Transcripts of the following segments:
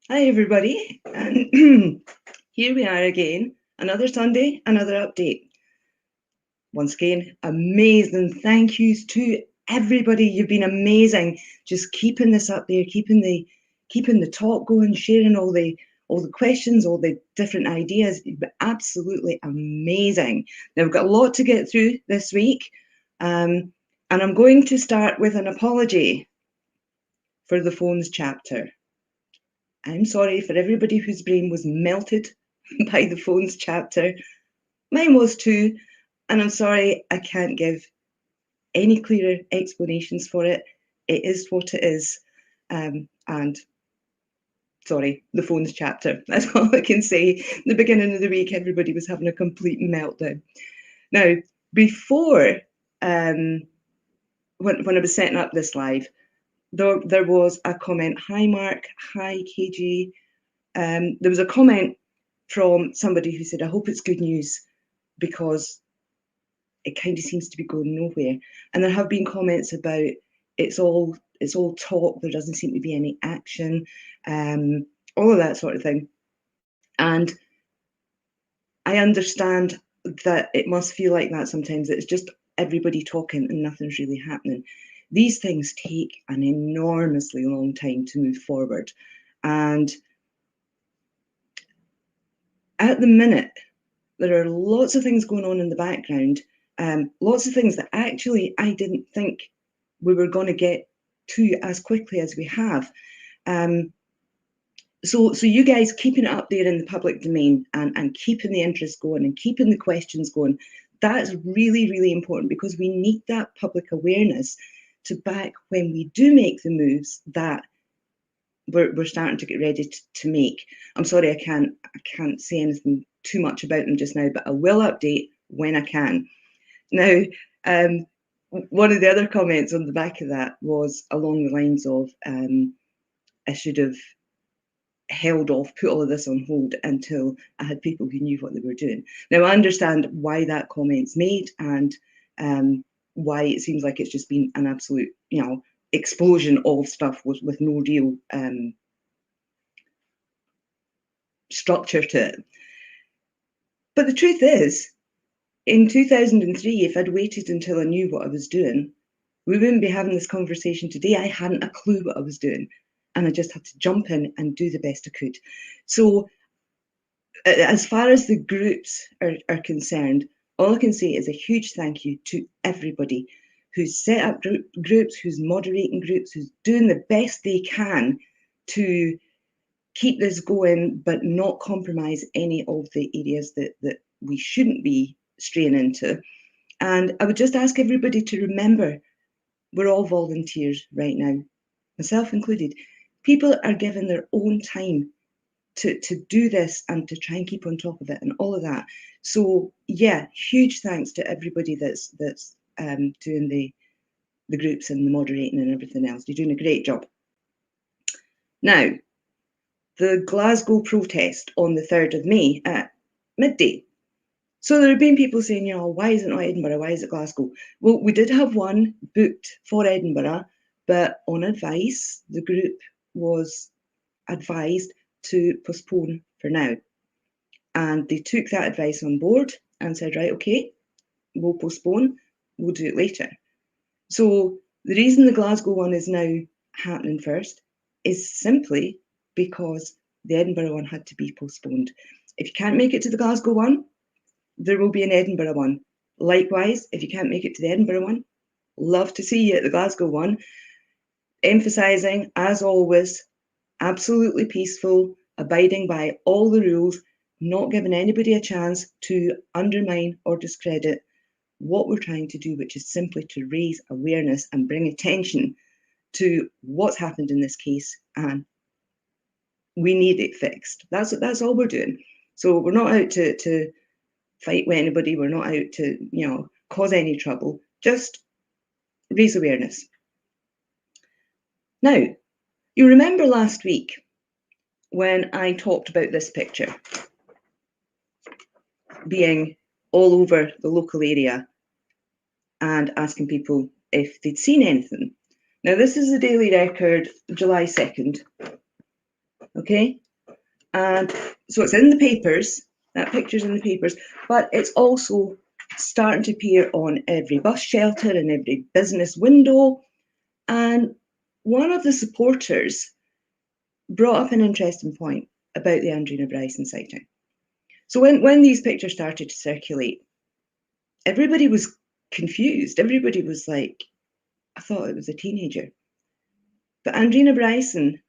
Hi, everybody. And here we are again. Another Sunday, another update. Once again, amazing thank yous to everybody. You've been amazing. Just keeping this up there, keeping the talk going, sharing all the questions, all the different ideas. You've been absolutely amazing. Now we've got a lot to get through this week, and I'm going to start with an apology for the phones chapter. I'm sorry for everybody whose brain was melted by the phones chapter. Mine was too, and I'm sorry I can't give any clearer explanations for it. It is what it is. And sorry, the phones chapter. That's all I can say. The beginning of the week, everybody was having a complete meltdown. Now, before when I was setting up this live, there was a comment. Hi, Mark. Hi, KG. There was a comment from somebody who said, I hope it's good news because it kind of seems to be going nowhere. And there have been comments about it's all talk, there doesn't seem to be any action, all of that sort of thing. And I understand that it must feel like that sometimes. It's just everybody talking and nothing's really happening. These things take an enormously long time to move forward. And at the minute, there are lots of things going on in the background, lots of things that actually I didn't think we were going to get to as quickly as we have. So you guys keeping it up there in the public domain and keeping the interest going and keeping the questions going, that's really, really important because we need that public awareness to back when we do make the moves that we're starting to get ready to make. I'm sorry, I can't say anything too much about them just now, but I will update when I can. Now, one of the other comments on the back of that was along the lines of I should have held off, put all of this on hold until I had people who knew what they were doing. Now, I understand why that comment's made and why it seems like it's just been an absolute, explosion of stuff with no real structure to it. But the truth is, in 2003, if I'd waited until I knew what I was doing, we wouldn't be having this conversation today. I hadn't a clue what I was doing, and I just had to jump in and do the best I could. So, as far as the groups are concerned, all I can say is a huge thank you to everybody who's set up groups, who's moderating groups, who's doing the best they can to keep this going, but not compromise any of the areas that we shouldn't be straying into. And I would just ask everybody to remember, we're all volunteers right now, myself included. People are given their own time to do this and to try and keep on top of it and all of that. So yeah, huge thanks to everybody that's doing the groups and the moderating and everything else. You're doing a great job. Now, the Glasgow protest on the 3rd of May at midday. So there have been people saying, why is it not Edinburgh? Why is it Glasgow? Well, we did have one booked for Edinburgh, but on advice, the group was advised to postpone for now. And they took that advice on board and said, right, okay, we'll postpone, we'll do it later. So the reason the Glasgow one is now happening first is simply because the Edinburgh one had to be postponed. If you can't make it to the Glasgow one, there will be an Edinburgh one. Likewise, if you can't make it to the Edinburgh one, love to see you at the Glasgow one. Emphasising, as always, absolutely peaceful, abiding by all the rules, not giving anybody a chance to undermine or discredit what we're trying to do, which is simply to raise awareness and bring attention to what's happened in this case, and we need it fixed. That's all we're doing. So we're not out to fight with anybody. We're not out to cause any trouble. Just raise awareness. Now, you remember last week when I talked about this picture being all over the local area and asking people if they'd seen anything. Now, this is the Daily Record, July 2nd. okay? And so it's in the papers, that picture's in the papers, but it's also starting to appear on every bus shelter and every business window. And one of the supporters brought up an interesting point about the Andreana Bryson sighting. So when these pictures started to circulate, everybody was confused. Everybody was like, I thought it was a teenager. But Andreana Bryson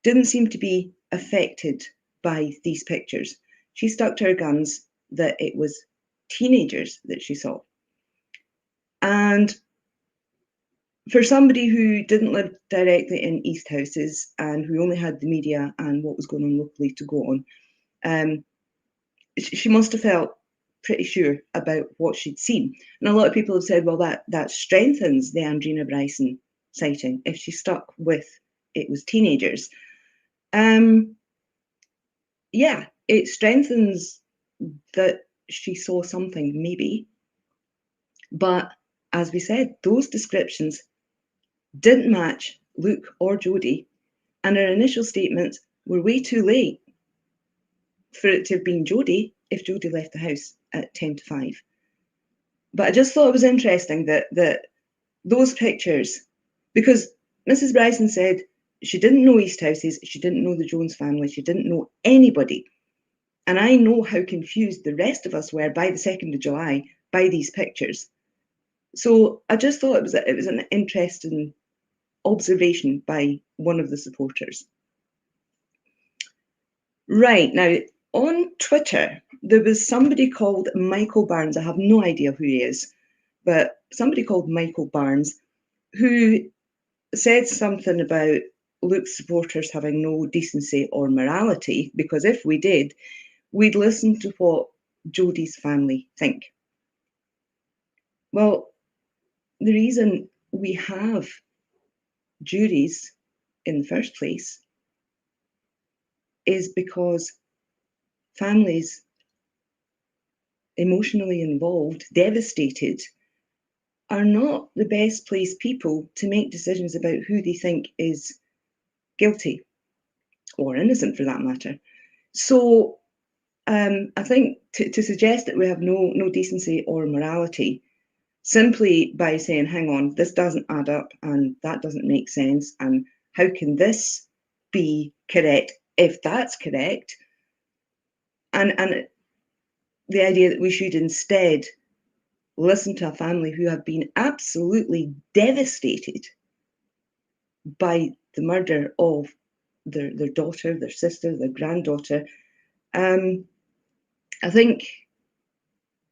didn't seem to be affected by these pictures. She stuck to her guns that it was teenagers that she saw. And for somebody who didn't live directly in East Houses and who only had the media and what was going on locally to go on, she must have felt pretty sure about what she'd seen. And a lot of people have said, well, that strengthens the Andreana Bryson sighting if she stuck with it was teenagers. Yeah, it strengthens that she saw something, maybe. But as we said, those descriptions didn't match Luke or Jodie, and her initial statements were way too late for it to have been Jodie if Jodie left the house at 10 to 5. But I just thought it was interesting that those pictures, because Mrs. Bryson said she didn't know East Houses, she didn't know the Jones family, she didn't know anybody. And I know how confused the rest of us were by the 2nd of July by these pictures. So I just thought it was an interesting observation by one of the supporters. Right, now on Twitter, there was somebody called Michael Barnes. I have no idea who he is, but somebody called Michael Barnes who said something about Luke's supporters having no decency or morality, because if we did, we'd listen to what Jodie's family think. Well, the reason we have juries in the first place is because families emotionally involved, devastated, are not the best placed people to make decisions about who they think is guilty or innocent for that matter. So I think to suggest that we have no decency or morality simply by saying, hang on, this doesn't add up and that doesn't make sense, and how can this be correct if that's correct? And the idea that we should instead listen to a family who have been absolutely devastated by the murder of their daughter, their sister, their granddaughter. I think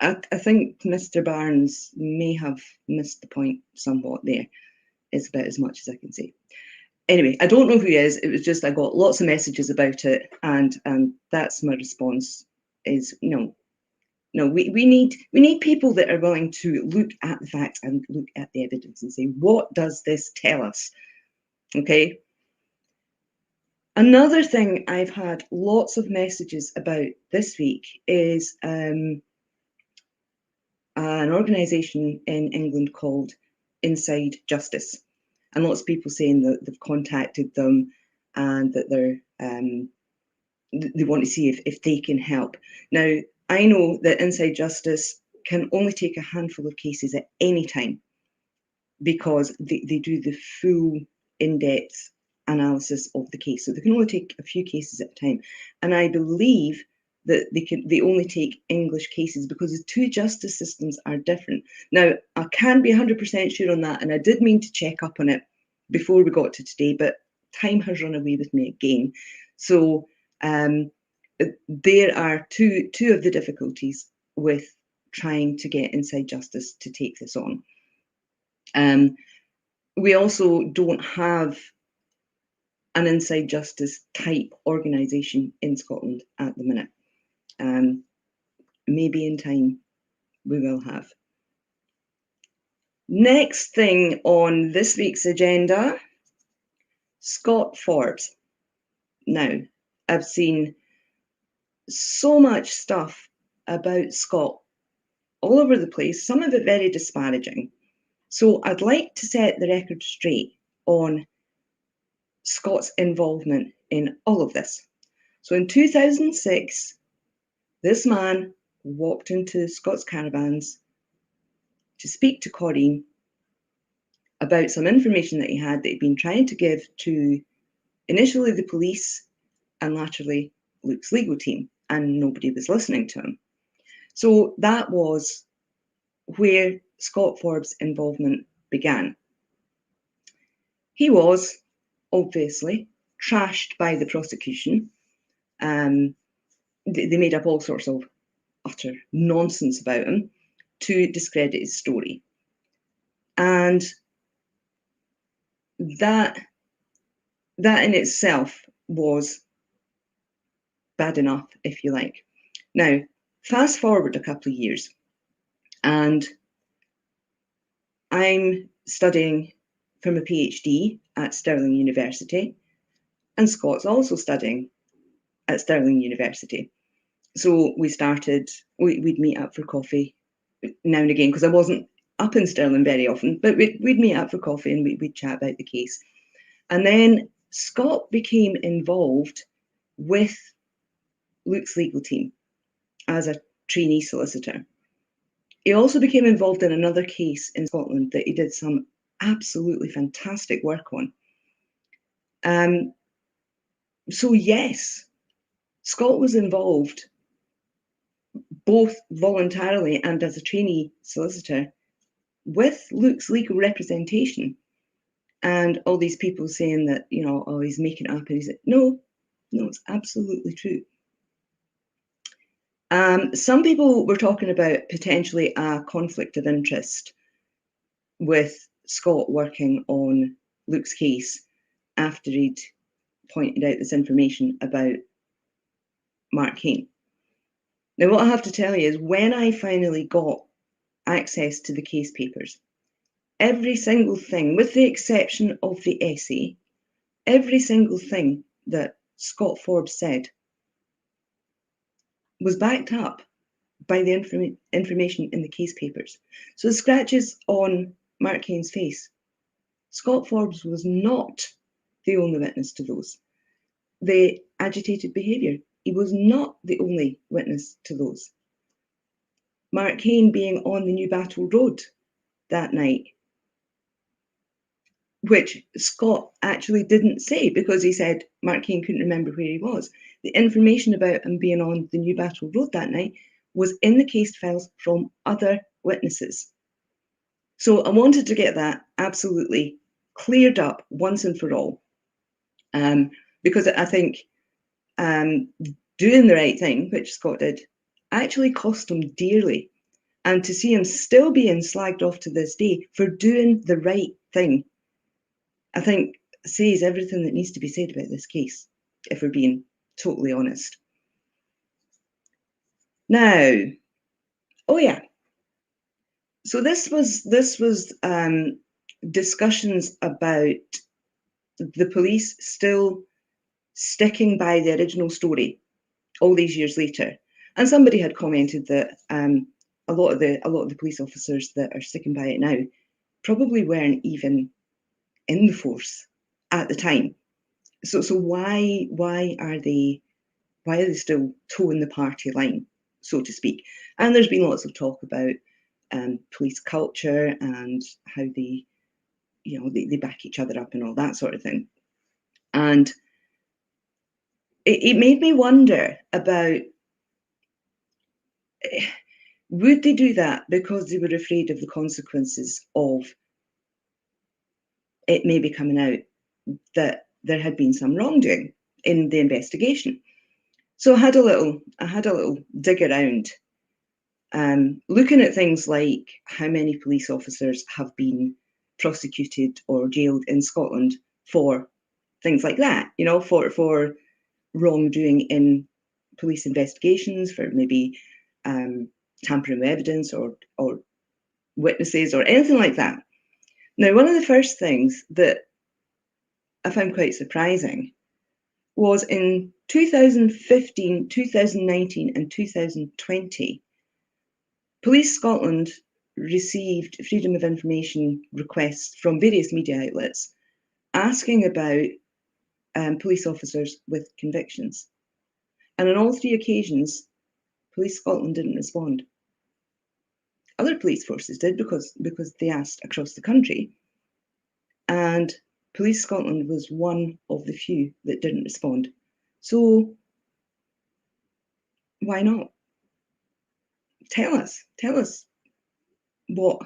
Mr. Barnes may have missed the point somewhat there. Is about as much as I can say. Anyway, I don't know who he is. It was just I got lots of messages about it, and that's my response. Is no, we need people that are willing to look at the facts and look at the evidence and say, what does this tell us? Okay. Another thing I've had lots of messages about this week is an organisation in England called Inside Justice, and lots of people saying that they've contacted them and that they want to see if they can help. Now, I know that Inside Justice can only take a handful of cases at any time because they do the full in-depth analysis of the case. So they can only take a few cases at a time. And I believe that they only take English cases because the two justice systems are different. Now, I can't be 100% sure on that, and I did mean to check up on it before we got to today, but time has run away with me again. So there are two of the difficulties with trying to get Inside Justice to take this on. We also don't have an Inside Justice type organisation in Scotland at the minute. Maybe in time we will have. Next thing on this week's agenda, Scott Forbes. Now, I've seen so much stuff about Scott all over the place, some of it very disparaging. So I'd like to set the record straight on Scott's involvement in all of this. So in 2006, this man walked into Scott's Caravans to speak to Corinne about some information that he had that he'd been trying to give to initially the police and laterally Luke's legal team, and nobody was listening to him. So that was where Scott Forbes' involvement began. He was obviously trashed by the prosecution. They made up all sorts of utter nonsense about him to discredit his story. And that in itself was bad enough, if you like. Now, fast forward a couple of years, and I'm studying for my PhD at Stirling University, and Scott's also studying at Stirling University. So we'd meet up for coffee now and again, because I wasn't up in Stirling very often, but we'd meet up for coffee and we'd chat about the case. And then Scott became involved with Luke's legal team as a trainee solicitor. He also became involved in another case in Scotland that he did some absolutely fantastic work on. So yes, Scott was involved both voluntarily and as a trainee solicitor with Luke's legal representation. And all these people saying that, oh, he's making it up. And he's like, no, it's absolutely true. Some people were talking about potentially a conflict of interest with Scott working on Luke's case after he'd pointed out this information about Mark Kane. Now, what I have to tell you is when I finally got access to the case papers, every single thing, with the exception of the essay, every single thing that Scott Forbes said was backed up by the information in the case papers. So the scratches on Mark Kane's face, Scott Forbes was not the only witness to those. The agitated behaviour, he was not the only witness to those. Mark Kane being on the New Battle Road that night, which Scott actually didn't say because he said Mark Kane couldn't remember where he was. The information about him being on the New Battle Road that night was in the case files from other witnesses. So I wanted to get that absolutely cleared up once and for all, because I think doing the right thing, which Scott did, actually cost him dearly. And to see him still being slagged off to this day for doing the right thing, I think says everything that needs to be said about this case, if we're being totally honest. Now, oh yeah, so this was discussions about the police still sticking by the original story all these years later, and somebody had commented that a lot of the police officers that are sticking by it now probably weren't even in the force at the time. So why are they still towing the party line, so to speak? And there's been lots of talk about police culture and how they back each other up and all that sort of thing. And it made me wonder about, would they do that because they were afraid of the consequences of it maybe coming out that there had been some wrongdoing in the investigation? So I had a little dig around, looking at things like how many police officers have been prosecuted or jailed in Scotland for things like that, for wrongdoing in police investigations, for maybe tampering with evidence or witnesses or anything like that. Now, one of the first things that I found quite surprising was in 2015, 2019 and 2020, Police Scotland received freedom of information requests from various media outlets asking about police officers with convictions. And on all three occasions, Police Scotland didn't respond. Other police forces did because they asked across the country. And Police Scotland was one of the few that didn't respond. So why not? Tell us what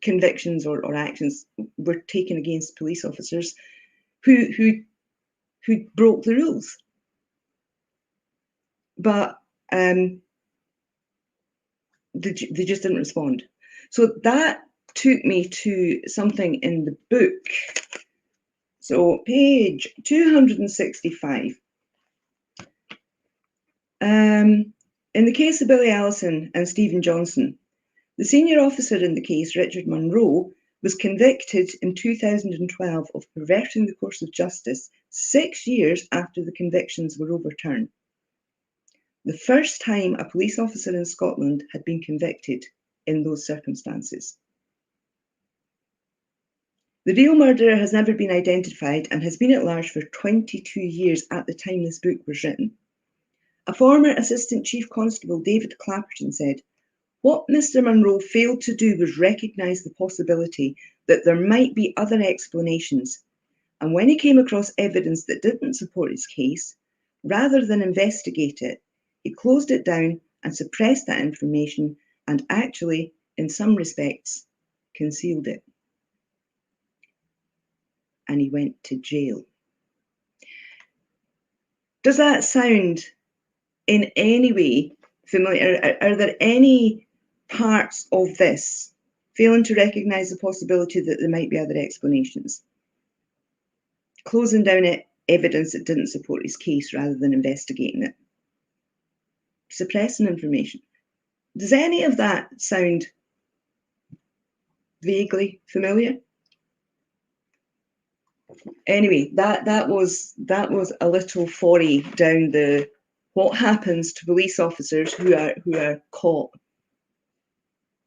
convictions or actions were taken against police officers who broke the rules. But they just didn't respond. So that took me to something in the book. So page 265. In the case of Billy Allison and Stephen Johnson, the senior officer in the case, Richard Munro, was convicted in 2012 of perverting the course of justice 6 years after the convictions were overturned. The first time a police officer in Scotland had been convicted in those circumstances. The real murderer has never been identified and has been at large for 22 years at the time this book was written. A former Assistant Chief Constable, David Clapperton, said, "What Mr. Munro failed to do was recognise the possibility that there might be other explanations, and when he came across evidence that didn't support his case, rather than investigate it, he closed it down and suppressed that information and actually, in some respects, concealed it." And he went to jail. Does that sound in any way familiar? Are there any parts of this failing to recognise the possibility that there might be other explanations? Closing down evidence that didn't support his case rather than investigating it. Suppressing information. Does any of that sound vaguely familiar? Anyway, that was a little foray down the what happens to police officers who are caught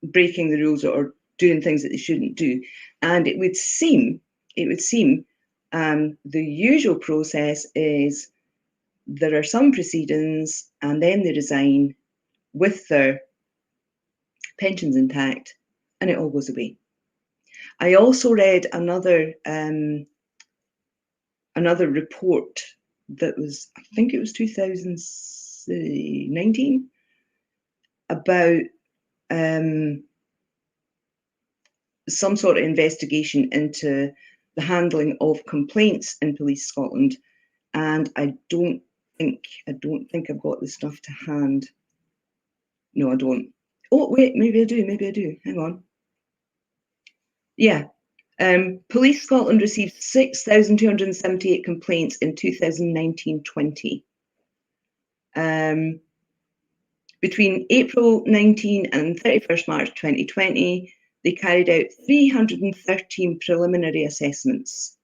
breaking the rules or doing things that they shouldn't do. And it would seem the usual process is there are some proceedings and then they resign with their pensions intact and it all goes away. I also read another report that was, I think it was 2019, about some sort of investigation into the handling of complaints in Police Scotland, and I don't think I've got the stuff to hand. No, I don't. Oh wait, maybe I do. Hang on. Yeah. Police Scotland received 6,278 complaints in 2019-20. Between April 19 and 31st March 2020, they carried out 313 preliminary assessments.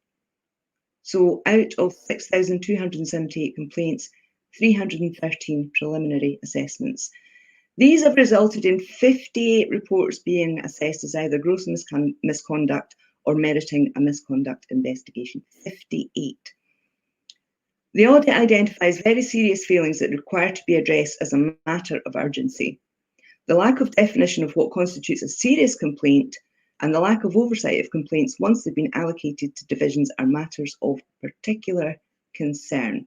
So out of 6,278 complaints, 313 preliminary assessments. These have resulted in 58 reports being assessed as either gross misconduct or meriting a misconduct investigation. 58. The audit identifies very serious failings that require to be addressed as a matter of urgency. The lack of definition of what constitutes a serious complaint and the lack of oversight of complaints once they've been allocated to divisions are matters of particular concern.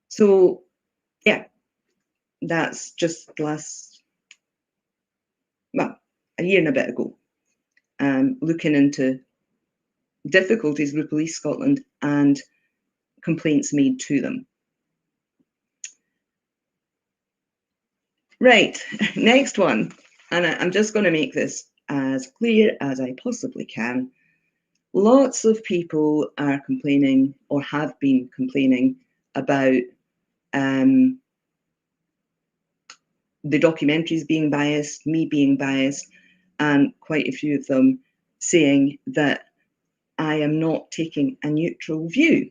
So, yeah, that's just a year and a bit ago, looking into difficulties with Police Scotland and complaints made to them. Right, next one, and I'm just going to make this as clear as I possibly can. Lots of people are complaining or have been complaining about the documentaries being biased, me being biased, and quite a few of them saying that I am not taking a neutral view.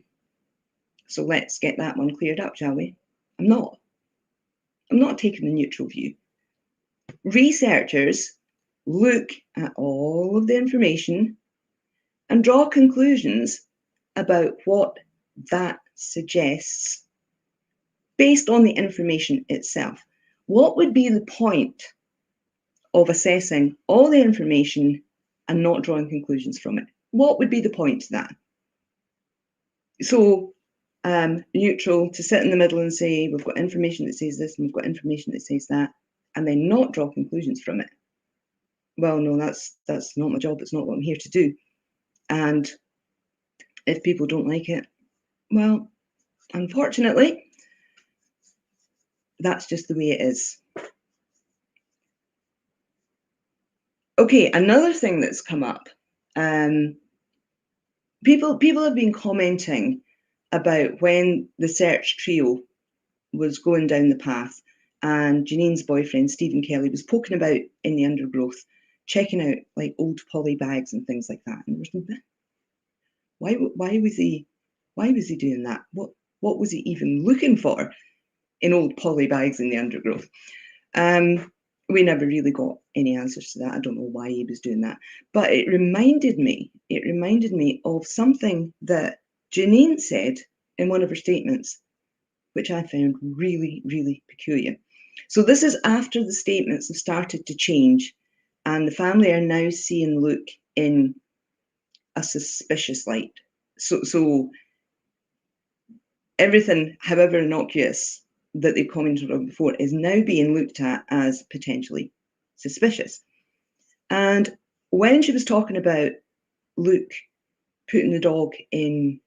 So let's get that one cleared up, shall we? I'm not taking a neutral view. Researchers look at all of the information and draw conclusions about what that suggests based on the information itself. What would be the point of assessing all the information and not drawing conclusions from it? What would be the point to that? So neutral, to sit in the middle and say, we've got information that says this and we've got information that says that, and then not draw conclusions from it. Well, no, that's not my job. It's not what I'm here to do. And if people don't like it, well, unfortunately, that's just the way it is. Okay, another thing that's come up. People have been commenting about when the search trio was going down the path and Janine's boyfriend, Stephen Kelly, was poking about in the undergrowth, checking out like old poly bags and things like that. And there was no, why was he doing that? What was he even looking for in old poly bags in the undergrowth? We never really got any answers to that. I don't know why he was doing that. But it reminded me of something that Janine said in one of her statements, which I found really, really peculiar. So this is after the statements have started to change and the family are now seeing Luke in a suspicious light. So everything, however innocuous, that they commented on before is now being looked at as potentially suspicious. And when she was talking about Luke putting the dog in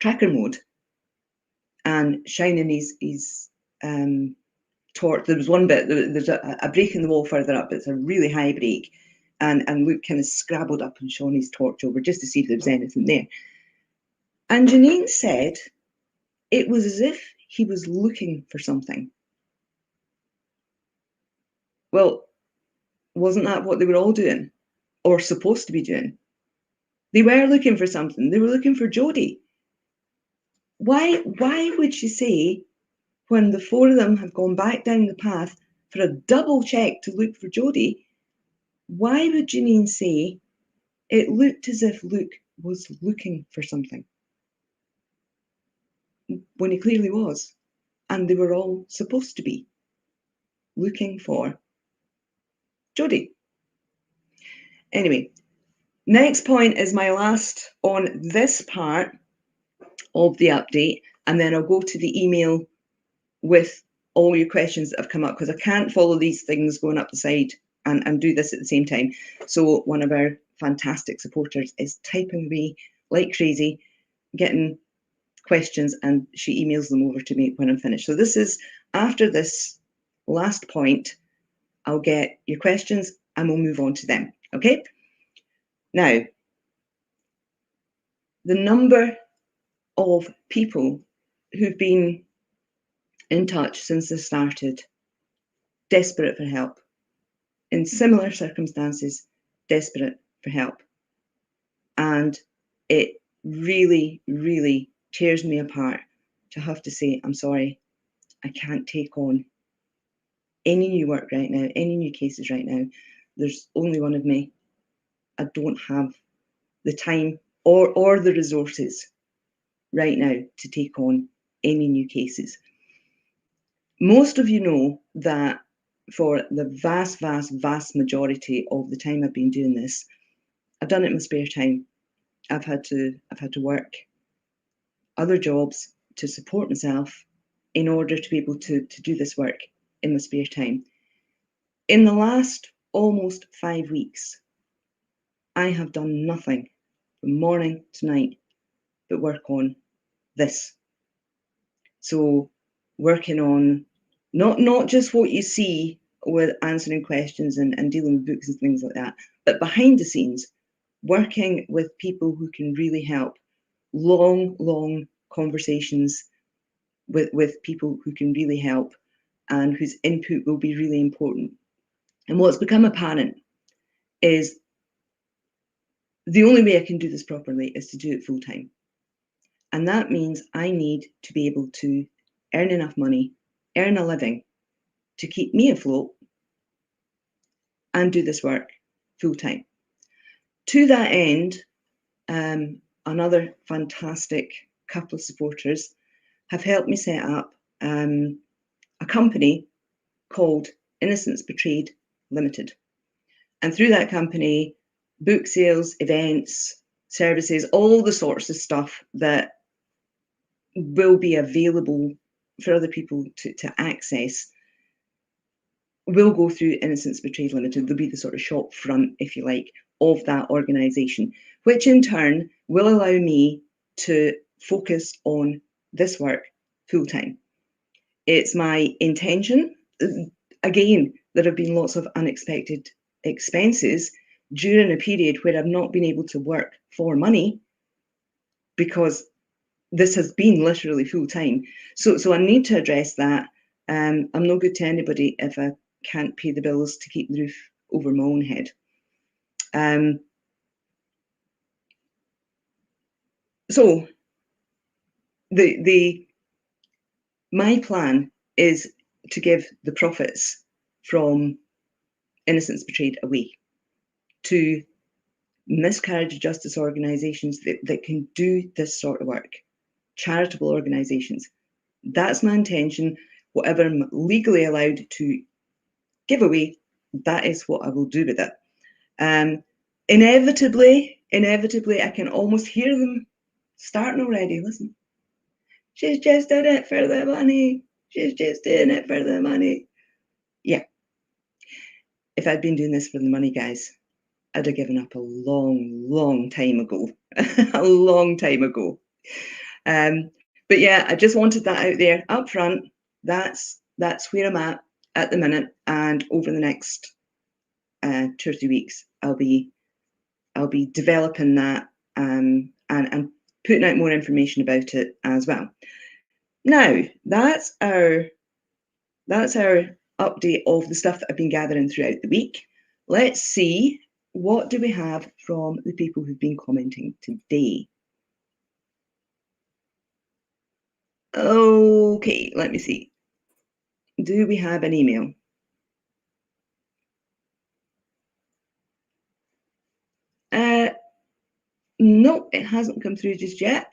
tracker mode and shining his torch, there was one bit, there's a break in the wall further up, it's a really high break, and Luke kind of scrabbled up and shone his torch over just to see if there was anything there. And Janine said it was as if he was looking for something. Well, wasn't that what they were all doing or supposed to be doing? They were looking for something. They were looking for Jodie. Why would she say, when the four of them have gone back down the path for a double check to look for Jodie, why would Janine say it looked as if Luke was looking for something when he clearly was, and they were all supposed to be looking for Jodie? Anyway, next point is my last on this part of the update, and then I'll go to the email with all your questions that have come up, because I can't follow these things going up the side and do this at the same time. So one of our fantastic supporters is typing away like crazy, getting questions, and she emails them over to me when I'm finished. So this is after this last point. I'll get your questions and we'll move on to them. Okay? Now, the number of people who've been in touch since this started, desperate for help, in similar circumstances, desperate for help. And it really, really tears me apart to have to say, I'm sorry, I can't take on any new work right now, any new cases right now. There's only one of me. I don't have the time or the resources right now to take on any new cases. Most of you know that for the vast, vast, vast majority of the time I've been doing this, I've done it in my spare time. I've had to work other jobs to support myself in order to be able to do this work in my spare time. In the last almost 5 weeks, I have done nothing from morning to night but work on this. So working on not just what you see with answering questions and dealing with books and things like that, but behind the scenes, working with people who can really help. Long conversations with people who can really help and whose input will be really important. And what's become apparent is the only way I can do this properly is to do it full time. And that means I need to be able to earn enough money, earn a living to keep me afloat and do this work full time. To that end, another fantastic couple of supporters have helped me set up a company called Innocence Betrayed Limited. And through that company, book sales, events, services, all the sorts of stuff that will be available for other people to access will go through Innocence Betrayed Limited. They'll be the sort of shop front, if you like, of that organisation, which in turn will allow me to focus on this work full time. It's my intention. Again, there have been lots of unexpected expenses during a period where I've not been able to work for money because this has been literally full time. So I need to address that. I'm no good to anybody if I can't pay the bills to keep the roof over my own head. So my plan is to give the profits from Innocence Betrayed away to miscarriage of justice organisations that can do this sort of work, charitable organisations. That's my intention. Whatever I'm legally allowed to give away, that is what I will do with it. Inevitably, I can almost hear them starting already. Listen, she's just doing it for the money. She's just doing it for the money. Yeah. If I'd been doing this for the money, guys, I'd have given up a long time ago. A long time ago. But yeah, I just wanted that out there up front. That's where I'm at the minute, and over the next 2 or 3 weeks, I'll be developing that and putting out more information about it as well. Now, that's our update of the stuff that I've been gathering throughout the week. Let's see, what do we have from the people who've been commenting today? Okay, let me see. Do we have an email? No, it hasn't come through just yet.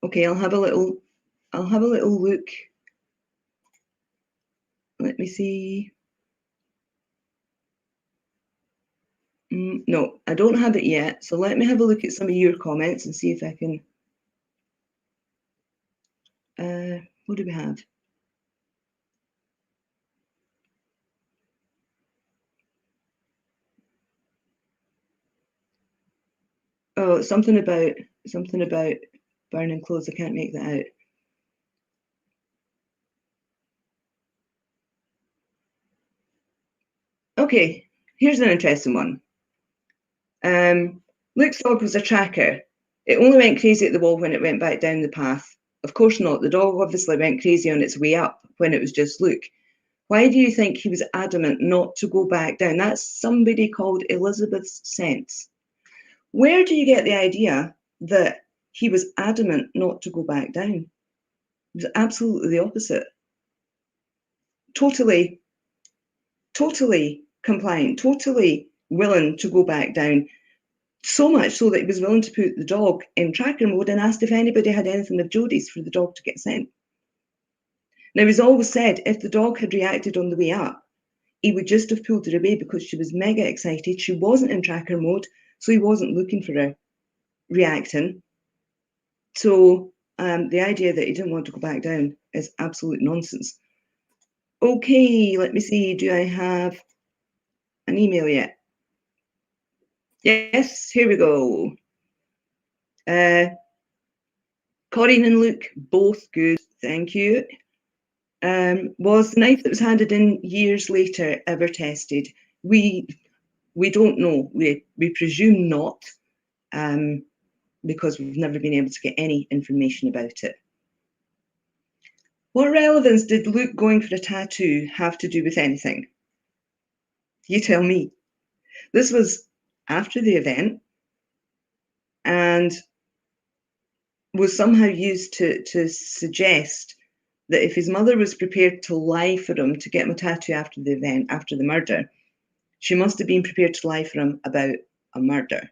Okay, I'll have a little look. Let me see. No, I don't have it yet. So let me have a look at some of your comments and see if I can. What do we have? Oh, something about burning clothes. I can't make that out. Okay, here's an interesting one. Luke's dog was a tracker. It only went crazy at the wall when it went back down the path. Of course not. The dog obviously went crazy on its way up when it was just Luke. Why do you think he was adamant not to go back down? That's somebody called Elizabeth's Sense. Where do you get the idea that he was adamant not to go back down? It was absolutely the opposite. Totally compliant, totally willing to go back down. So much so that he was willing to put the dog in tracker mode and asked if anybody had anything of Jodie's for the dog to get sent. Now, he's always said if the dog had reacted on the way up, he would just have pulled her away because she was mega excited. She wasn't in tracker mode, so he wasn't looking for her reacting. So the idea that he didn't want to go back down is absolute nonsense. Okay, let me see. Do I have an email yet? Yes, here we go. Corinne and Luke, both good, thank you. Was the knife that was handed in years later ever tested? We don't know. We presume not, because we've never been able to get any information about it. What relevance did Luke going for a tattoo have to do with anything? You tell me. This was after the event and was somehow used to suggest that if his mother was prepared to lie for him to get him a tattoo after the event, after the murder, she must have been prepared to lie for him about a murder.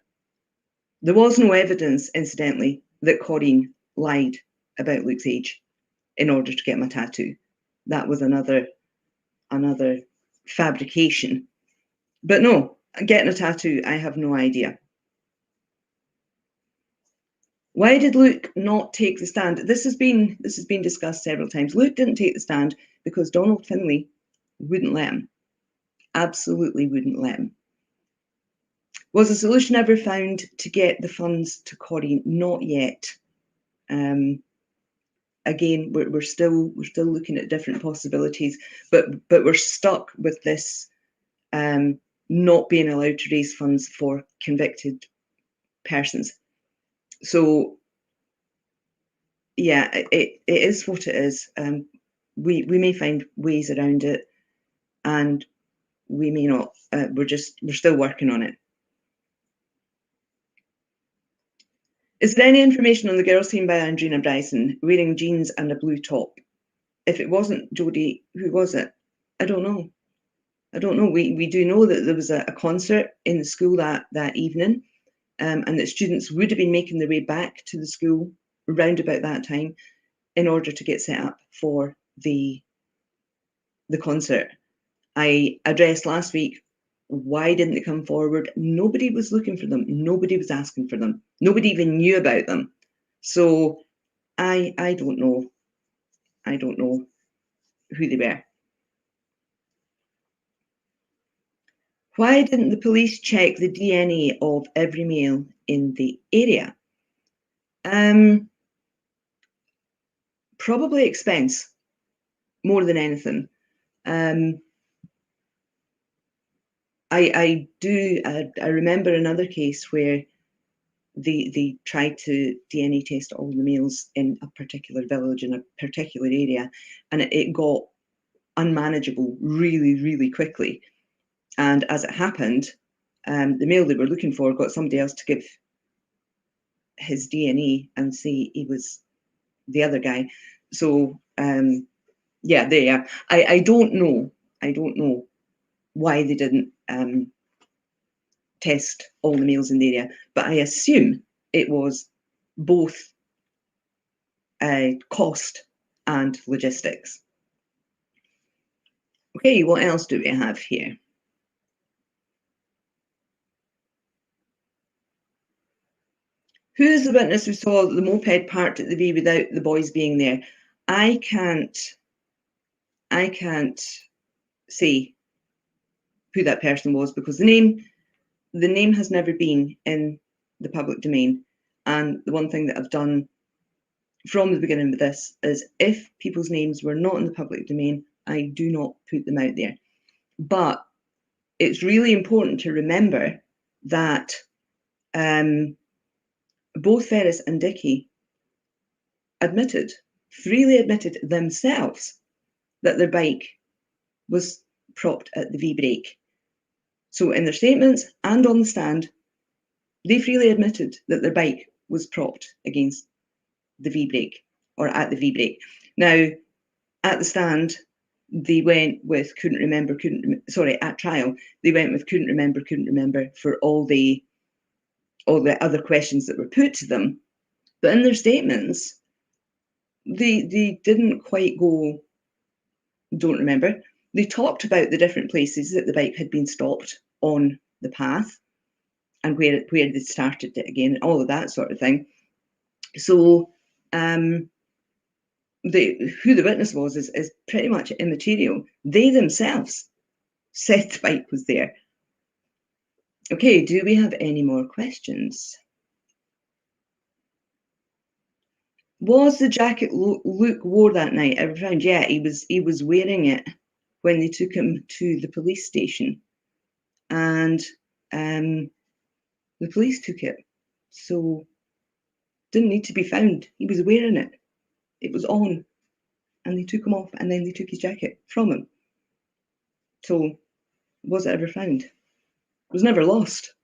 There was no evidence, incidentally, that Corinne lied about Luke's age in order to get my tattoo. That was another fabrication. But no, getting a tattoo, I have no idea. Why did Luke not take the stand? This has been discussed several times. Luke didn't take the stand because Donald Finlay wouldn't let him. Absolutely wouldn't let him. Was a solution ever found to get the funds to Corinne? Not yet. Again, we're still looking at different possibilities, but we're stuck with this not being allowed to raise funds for convicted persons. So yeah, it is what it is. We may find ways around it, and we may not. We're still working on it. Is there any information on the girl seen by Andrina Bryson wearing jeans and a blue top? If it wasn't Jodie, who was it? I don't know. We do know that there was a concert in the school that evening, and that students would have been making their way back to the school around about that time in order to get set up for the concert. I addressed last week, why didn't they come forward? Nobody was looking for them. Nobody was asking for them. Nobody even knew about them. So I don't know. I don't know who they were. Why didn't the police check the DNA of every male in the area? Probably expense more than anything. I remember another case where they tried to DNA test all the males in a particular village in a particular area, and it got unmanageable really, really quickly. And as it happened, the male they were looking for got somebody else to give his DNA and say he was the other guy. So yeah, there you are. I don't know. I don't know why they didn't test all the males in the area, but I assume it was both cost and logistics. Okay, what else do we have here? Who is the witness who saw the moped parked at the V without the boys being there? I can't say who that person was because the name has never been in the public domain. And the one thing that I've done from the beginning of this is if people's names were not in the public domain, I do not put them out there. But it's really important to remember that both Ferris and Dicky freely admitted themselves that their bike was propped at the V-brake. So in their statements and on the stand, they freely admitted that their bike was propped against the V-brake or at the V-brake. Now, at the stand, they went with at trial, they went with couldn't remember for all the other questions that were put to them. But in their statements, they didn't quite go, don't remember. They talked about the different places that the bike had been stopped on the path and where they started it again, all of that sort of thing. So who the witness was is pretty much immaterial. They themselves said the bike was there. Okay, do we have any more questions? Was the jacket Luke wore that night ever found? Yeah, he was wearing it when they took him to the police station, and the police took it, so didn't need to be found. He was wearing it. It was on, and they took him off, and then they took his jacket from him. So, was it ever found? It was never lost.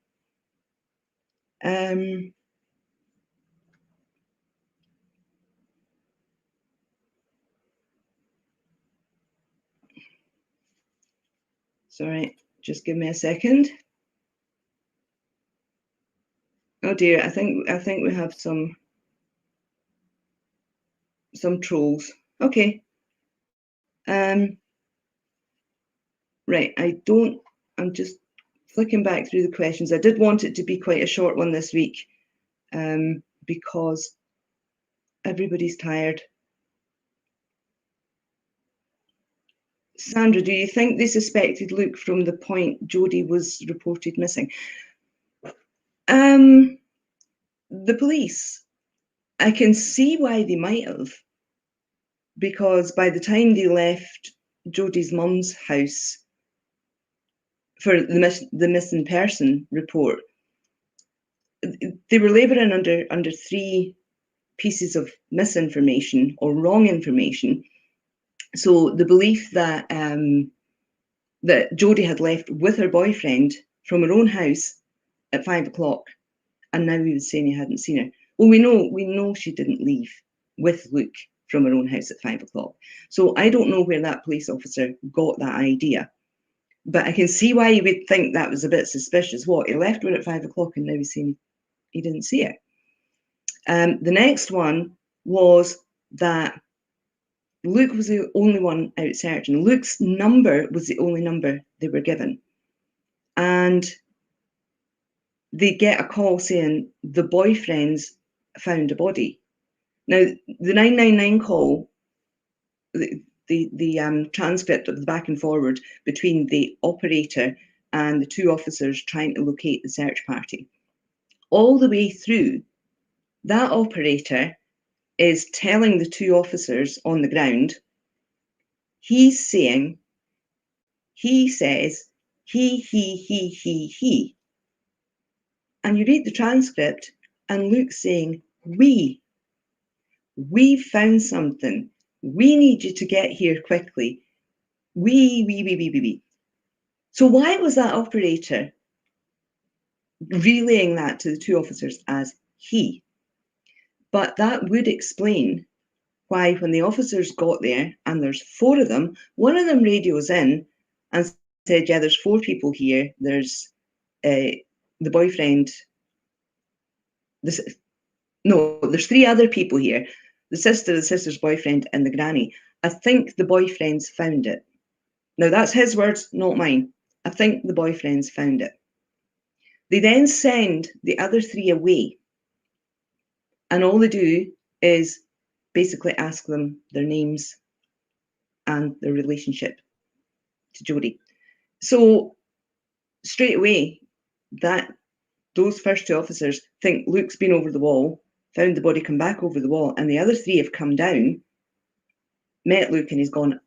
Sorry, just give me a second. Oh dear, I think we have some trolls. Okay. Right, I'm just flicking back through the questions. I did want it to be quite a short one this week, because everybody's tired. Sandra, do you think they suspected Luke from the point Jodie was reported missing? The police, I can see why they might have, because by the time they left Jodie's mum's house for the missing person report, they were labouring under three pieces of misinformation or wrong information. So the belief that that Jodie had left with her boyfriend from her own house at 5 o'clock, and now he was saying he hadn't seen her. Well, we know she didn't leave with Luke from her own house at 5 o'clock. So I don't know where that police officer got that idea. But I can see why you would think that was a bit suspicious. What, he left her at 5 o'clock and now he's saying he didn't see her? The next one was that Luke was the only one out searching. Luke's number was the only number they were given. And they get a call saying the boyfriends found a body. Now, the 999 call, the transcript of the back and forward between the operator and the two officers trying to locate the search party, all the way through, that operator is telling the two officers on the ground, he says, he. And you read the transcript, and Luke's saying, we found something. We need you to get here quickly. We. So why was that operator relaying that to the two officers as he? But that would explain why when the officers got there, and there's four of them, one of them radios in and said, yeah, there's four people here. There's the boyfriend. There's three other people here. The sister, the sister's boyfriend, and the granny. I think the boyfriends found it. Now, that's his words, not mine. I think the boyfriends found it. They then send the other three away. And all they do is basically ask them their names and their relationship to Jodie. So straight away, those first two officers think Luke's been over the wall, found the body, come back over the wall, and the other three have come down, met Luke, and he's gone,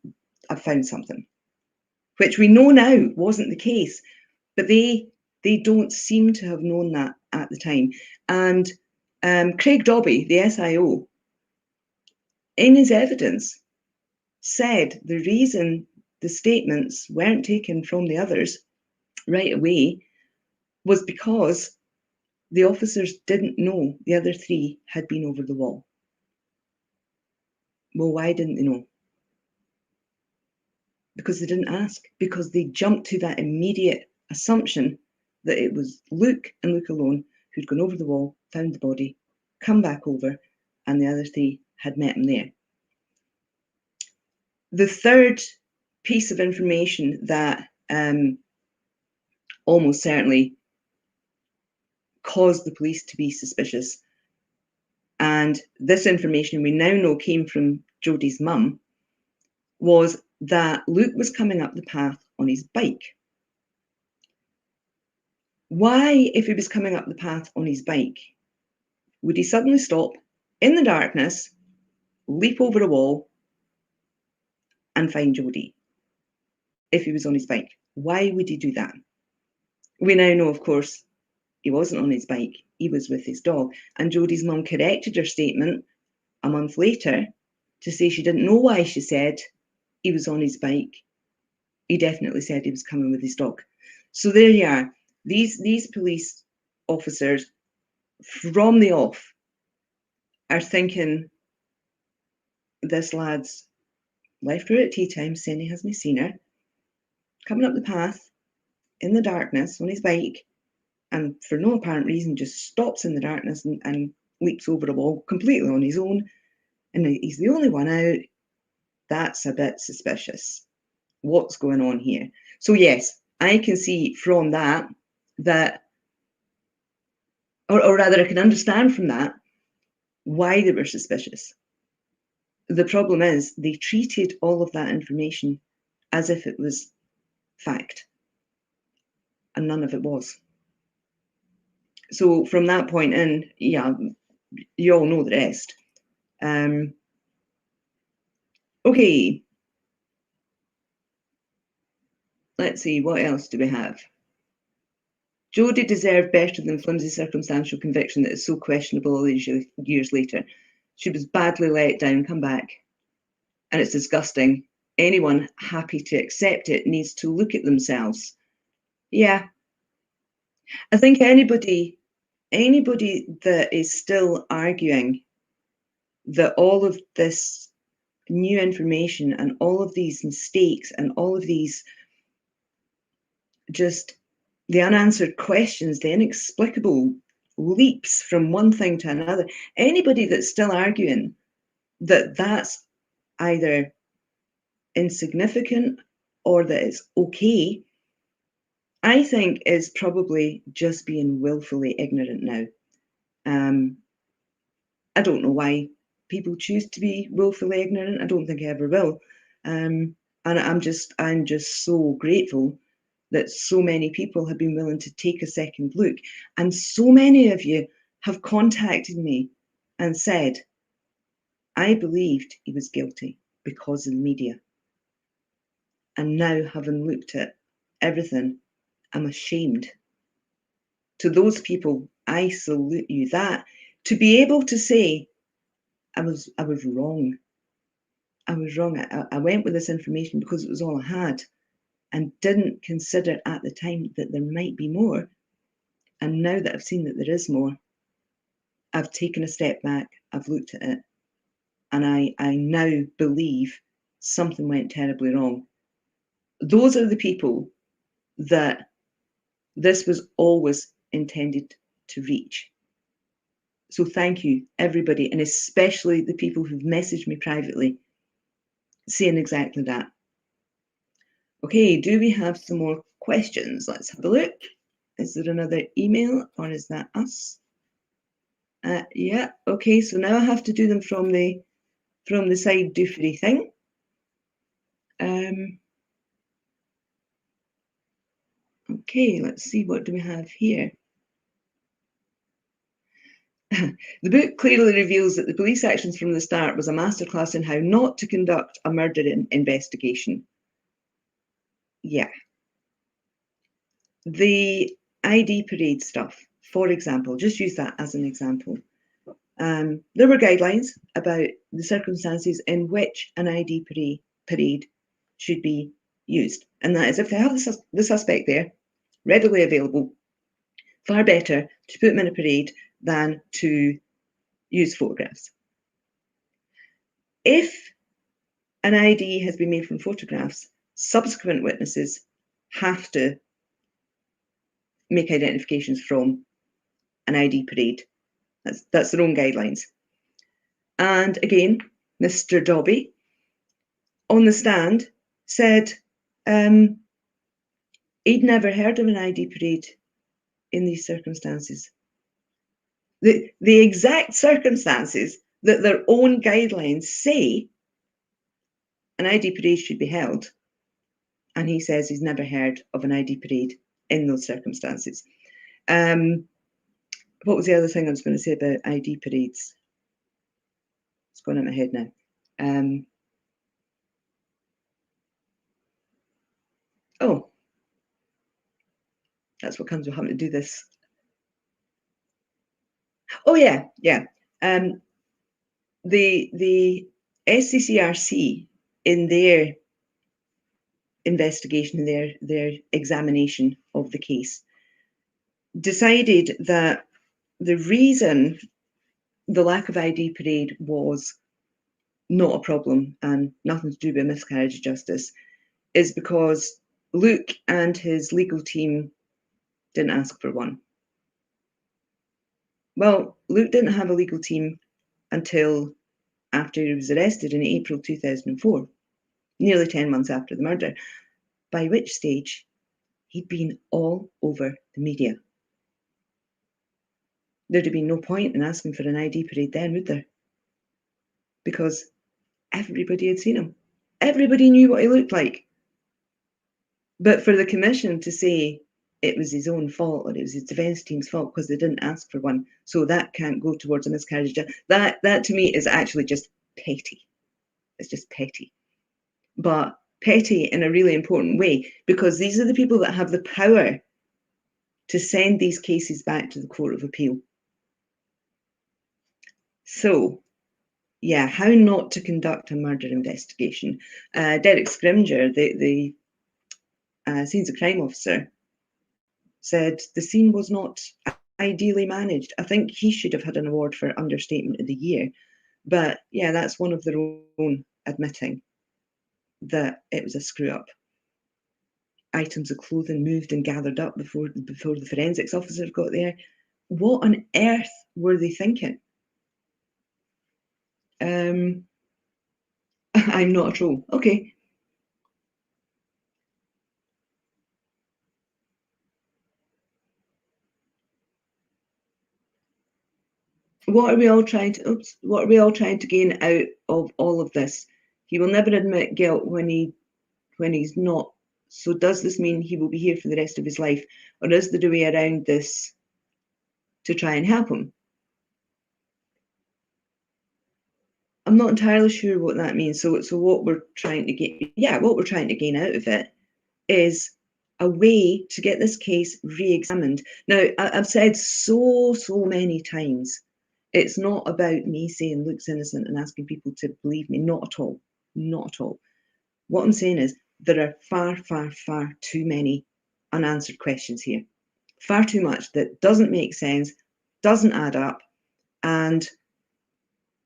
I've found something. Which we know now wasn't the case, but they don't seem to have known that at the time. And Craig Dobby, the SIO, in his evidence, said the reason the statements weren't taken from the others right away was because the officers didn't know the other three had been over the wall. Well, why didn't they know? Because they didn't ask, because they jumped to that immediate assumption that it was Luke and Luke alone who'd gone over the wall, found the body, come back over, and the other three had met him there. The third piece of information that almost certainly caused the police to be suspicious, and this information we now know came from Jodie's mum, was that Luke was coming up the path on his bike. Why, if he was coming up the path on his bike, would he suddenly stop in the darkness, leap over a wall, and find Jodie? If he was on his bike, why would he do that? We now know, of course, he wasn't on his bike, he was with his dog. And Jodie's mum corrected her statement a month later to say she didn't know why she said he was on his bike. He definitely said he was coming with his dog. So there you are. These police officers from the off are thinking this lad's left her at tea time saying he hasn't seen her, coming up the path in the darkness on his bike, and for no apparent reason just stops in the darkness and leaps over a wall completely on his own, and he's the only one out. That's a bit suspicious. What's going on here? So yes, I can see from that, or rather I can understand from that why they were suspicious. The problem is they treated all of that information as if it was fact, and none of it was. So from that point in, yeah, you all know the rest. Okay, let's see, what else do we have? Jodie deserved better than flimsy circumstantial conviction that is so questionable all these years later. She was badly let down. Come back. And it's disgusting. Anyone happy to accept it needs to look at themselves. Yeah. I think anybody that is still arguing that all of this new information and all of these mistakes and all of these just the unanswered questions, the inexplicable leaps from one thing to another, anybody that's still arguing that that's either insignificant or that it's okay, I think is probably just being willfully ignorant now. I don't know why people choose to be willfully ignorant. I don't think I ever will. And I'm just so grateful that so many people have been willing to take a second look. And so many of you have contacted me and said, I believed he was guilty because of the media. And now, having looked at everything, I'm ashamed. To those people, I salute you. That to be able to say, I was wrong. I was wrong. I went with this information because it was all I had and didn't consider at the time that there might be more. And now that I've seen that there is more, I've taken a step back, I've looked at it, and I now believe something went terribly wrong. Those are the people that this was always intended to reach. So thank you, everybody, and especially the people who've messaged me privately saying exactly that. Okay, do we have some more questions? Let's have a look. Is there another email or is that us? Yeah, okay, so now I have to do them from the side doofery thing. Okay, let's see, what do we have here? The book clearly reveals that the police actions from the start was a masterclass in how not to conduct a murder investigation. Yeah. The ID parade stuff, for example, just use that as an example. There were guidelines about the circumstances in which an ID parade should be used. And that is if they have the suspect there, readily available, far better to put them in a parade than to use photographs. If an ID has been made from photographs, subsequent witnesses have to make identifications from an ID parade. That's their own guidelines. And again, Mr. Dobby on the stand said he'd never heard of an ID parade in these circumstances. The exact circumstances that their own guidelines say an ID parade should be held, and he says he's never heard of an ID parade in those circumstances. What was the other thing I was going to say about ID parades? It's gone out my head now. Oh, that's what comes with having to do this. Oh yeah. The SCCRC in their investigation, their examination of the case, decided that the reason the lack of ID parade was not a problem and nothing to do with miscarriage of justice is because Luke and his legal team didn't ask for one. Well, Luke didn't have a legal team until after he was arrested in April 2004, nearly 10 months after the murder, by which stage he'd been all over the media. There'd have been no point in asking for an ID parade then, would there? Because everybody had seen him. Everybody knew what he looked like. But for the commission to say it was his own fault or it was his defence team's fault because they didn't ask for one, so that can't go towards a miscarriage, that to me is actually just petty. It's just petty. But petty in a really important way, because these are the people that have the power to send these cases back to the Court of Appeal. So, yeah, how not to conduct a murder investigation. Derek Scrimger, the scenes of crime officer, said the scene was not ideally managed. I think he should have had an award for understatement of the year. But yeah, that's one of their own admitting that it was a screw up. Items of clothing moved and gathered up before the forensics officer got there. What on earth were they thinking? I'm not a troll. Okay. What are we all trying to gain out of all of this? He will never admit guilt when he's not. So does this mean he will be here for the rest of his life, or is there a way around this to try and help him? I'm not entirely sure what that means. So what we're trying to gain out of it is a way to get this case re-examined. Now, I've said so many times, it's not about me saying Luke's innocent and asking people to believe me. Not at all. Not at all. What I'm saying is there are far too many unanswered questions here. Far too much that doesn't make sense, doesn't add up. And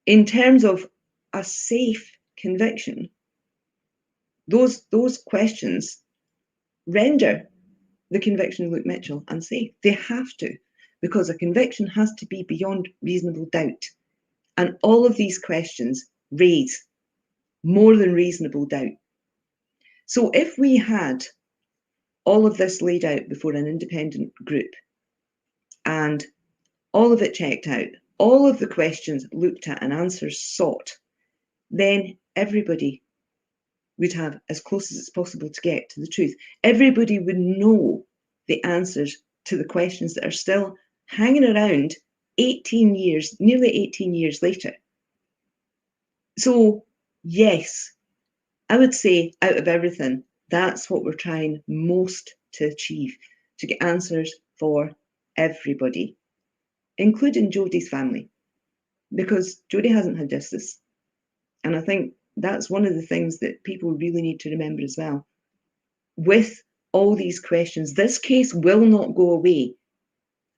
in terms of a safe conviction, those questions render the conviction of Luke Mitchell unsafe. They have to, because a conviction has to be beyond reasonable doubt. And all of these questions raise more than reasonable doubt. So if we had all of this laid out before an independent group and all of it checked out, all of the questions looked at and answers sought, then everybody would have as close as it's possible to get to the truth. Everybody would know the answers to the questions that are still hanging around 18 years, nearly 18 years later. So, yes, I would say out of everything, that's what we're trying most to achieve, to get answers for everybody, including Jodie's family, because Jodie hasn't had justice. And I think that's one of the things that people really need to remember as well. With all these questions, this case will not go away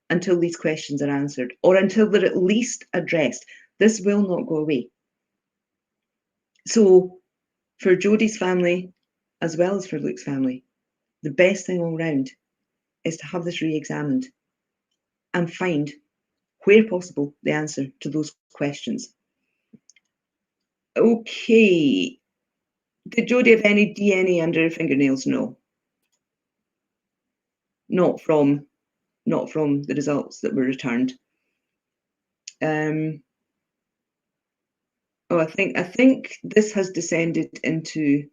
until these questions are answered, or until they're at least addressed. This will not go away. So for Jodie's family, as well as for Luke's family, the best thing all round is to have this re-examined and find, where possible, the answer to those questions. Okay. Did Jodie have any DNA under her fingernails? No. Not from the results that were returned. I think this has descended into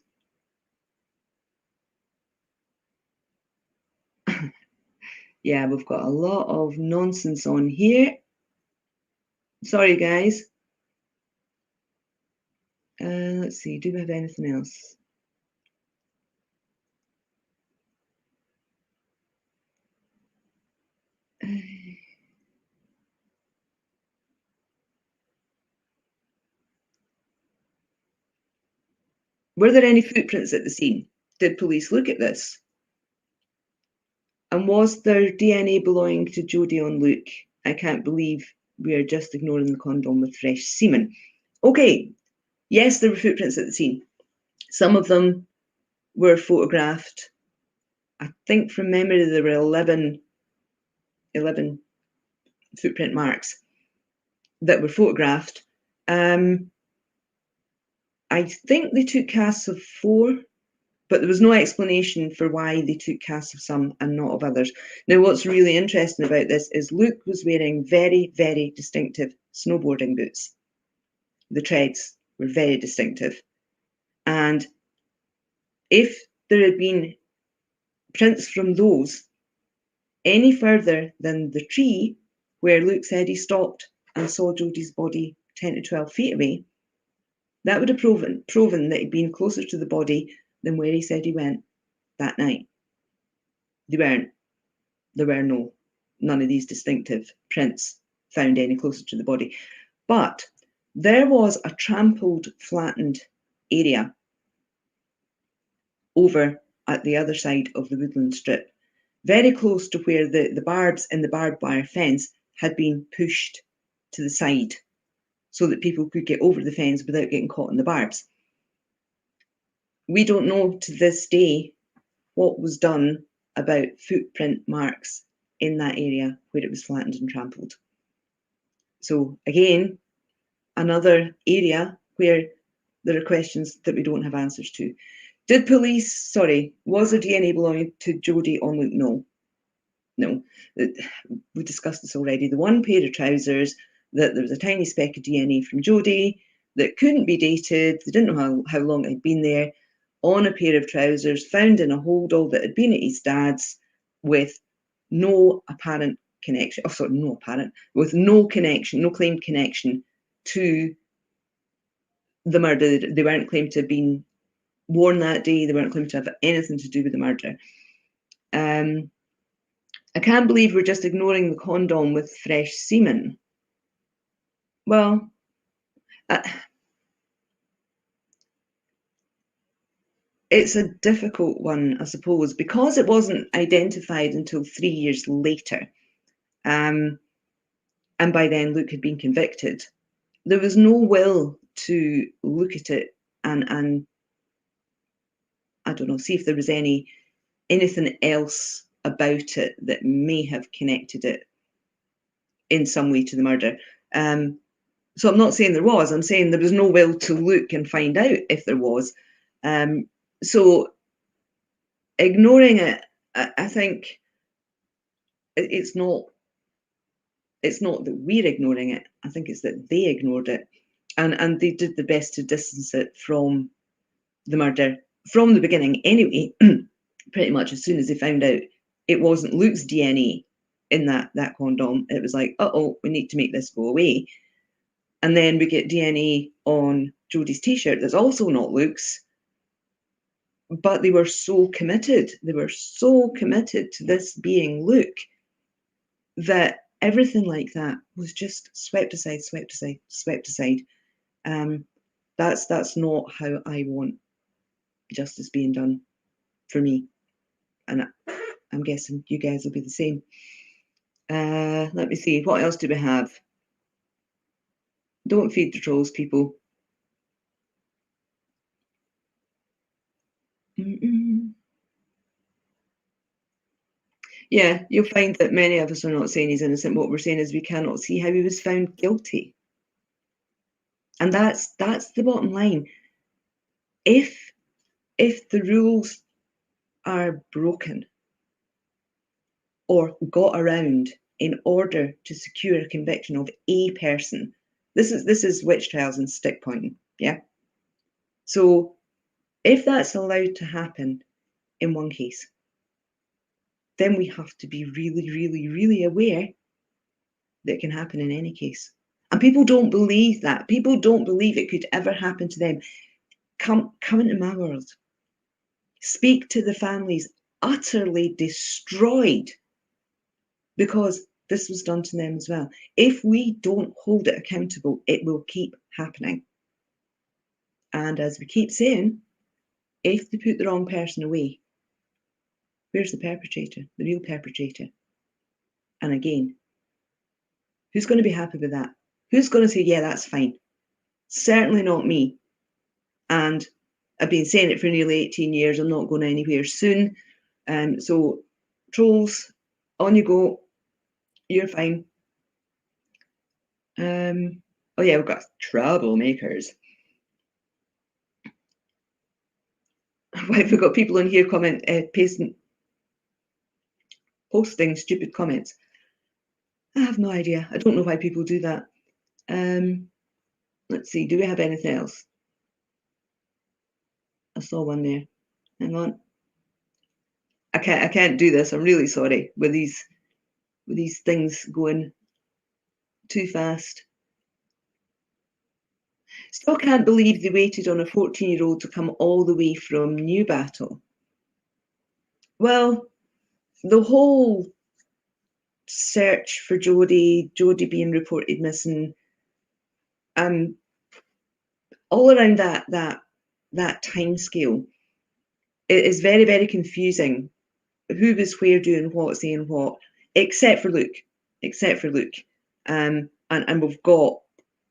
yeah, we've got a lot of nonsense on here. Sorry, guys. Let's see, do we have anything else? Were there any footprints at the scene? Did police look at this? And was there DNA belonging to Jodie on Luke? I can't believe we are just ignoring the condom with fresh semen. Okay, yes, there were footprints at the scene. Some of them were photographed. I think from memory there were 11 footprint marks that were photographed. I think they took casts of 4, but there was no explanation for why they took casts of some and not of others. Now, what's really interesting about this is Luke was wearing very, very distinctive snowboarding boots. The treads were very distinctive. And if there had been prints from those any further than the tree where Luke said he stopped and saw Jodie's body 10 to 12 feet away, that would have proven that he'd been closer to the body than where he said he went that night. They weren't. There were none of these distinctive prints found any closer to the body. But there was a trampled, flattened area over at the other side of the woodland strip, very close to where the barbs in the barbed wire fence had been pushed to the side so that people could get over the fence without getting caught in the barbs. We don't know to this day what was done about footprint marks in that area where it was flattened and trampled. So again, another area where there are questions that we don't have answers to. Was there DNA belonging to Jodie on Luke? No. We discussed this already. The one pair of trousers, that there was a tiny speck of DNA from Jodie that couldn't be dated. They didn't know how long it had been there, on a pair of trousers found in a holdall that had been at his dad's with no apparent connection, with no connection, no claimed connection to the murder. They weren't claimed to have been worn that day. They weren't claimed to have anything to do with the murder. I can't believe we're just ignoring the condom with fresh semen. Well, it's a difficult one, I suppose, because it wasn't identified until 3 years later. And by then Luke had been convicted. There was no will to look at it and I don't know, see if there was anything else about it that may have connected it in some way to the murder. So I'm not saying there was, I'm saying there was no will to look and find out if there was. So ignoring it, I think it's not that we're ignoring it. I think it's that they ignored it, and they did the best to distance it from the murder from the beginning. Anyway, pretty much as soon as they found out it wasn't Luke's DNA in that condom, it was like, uh-oh, we need to make this go away. And then we get DNA on Jodie's t-shirt that's also not Luke's. But they were so committed. They were so committed to this being Luke that everything like that was just swept aside. That's not how I want justice being done for me. And I'm guessing you guys will be the same. Let me see. What else do we have? Don't feed the trolls, people. Yeah, you'll find that many of us are not saying he's innocent. What we're saying is we cannot see how he was found guilty. And that's the bottom line. If the rules are broken or got around in order to secure a conviction of a person, this is witch trials and stick pointing, yeah? So if that's allowed to happen in one case, then we have to be really, really, really aware that it can happen in any case. And people don't believe that. People don't believe it could ever happen to them. Come into my world. Speak to the families utterly destroyed because this was done to them as well. If we don't hold it accountable, it will keep happening. And as we keep saying, if they put the wrong person away, where's the perpetrator, the real perpetrator? And again, who's going to be happy with that? Who's going to say, yeah, that's fine? Certainly not me. And I've been saying it for nearly 18 years. I'm not going anywhere soon. So trolls, on you go. You're fine. Oh yeah, we've got troublemakers. Why have we got people on here posting stupid comments? I have no idea. I don't know why people do that. Let's see. Do we have anything else? I saw one there. Hang on. I can't do this. I'm really sorry with these things going too fast. Still can't believe they waited on a 14-year-old to come all the way from Newbattle. Well, the whole search for Jodie being reported missing, all around that time scale, it is very, very confusing. Who was where doing what, saying what, except for Luke. And we've got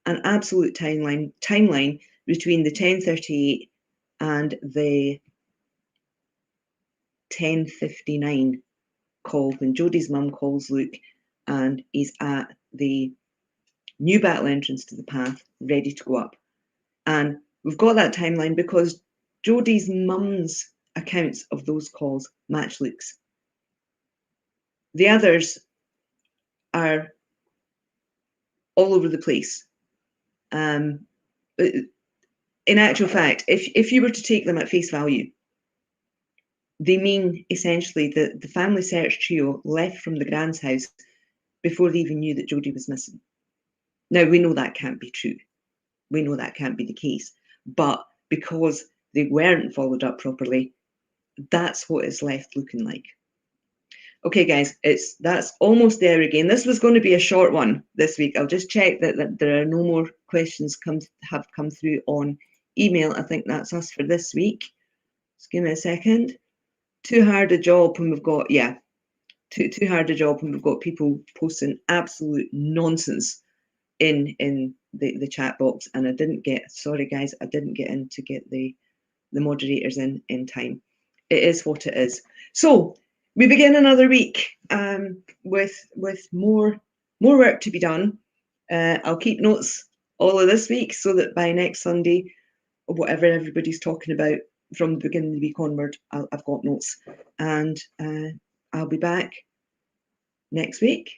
an absolute timeline between the 10:38 and the 10:59 call when Jodie's mum calls Luke and he's at the Newbattle entrance to the path, ready to go up. And we've got that timeline because Jodie's mum's accounts of those calls match Luke's. The others are all over the place. In actual fact, if you were to take them at face value, they mean essentially that the family search trio left from the Grand's house before they even knew that Jodie was missing. Now, we know that can't be true. We know that can't be the case. But because they weren't followed up properly, that's what it's left looking like. Okay, guys, that's almost there again. This was going to be a short one this week. I'll just check that there are no more questions have come through on email. I think that's us for this week. Just give me a second. Too hard a job when we've got, too hard a job when we've got people posting absolute nonsense in the chat box, and I didn't get, sorry guys, I didn't get in to get the moderators in time. It is what it is. So we begin another week with more work to be done. I'll keep notes all of this week so that by next Sunday, whatever everybody's talking about from the beginning of the week onward, I've got notes. And I'll be back next week,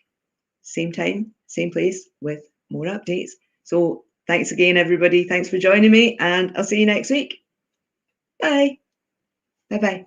same time, same place, with more updates. So thanks again, everybody. Thanks for joining me, and I'll see you next week. Bye. Bye-bye.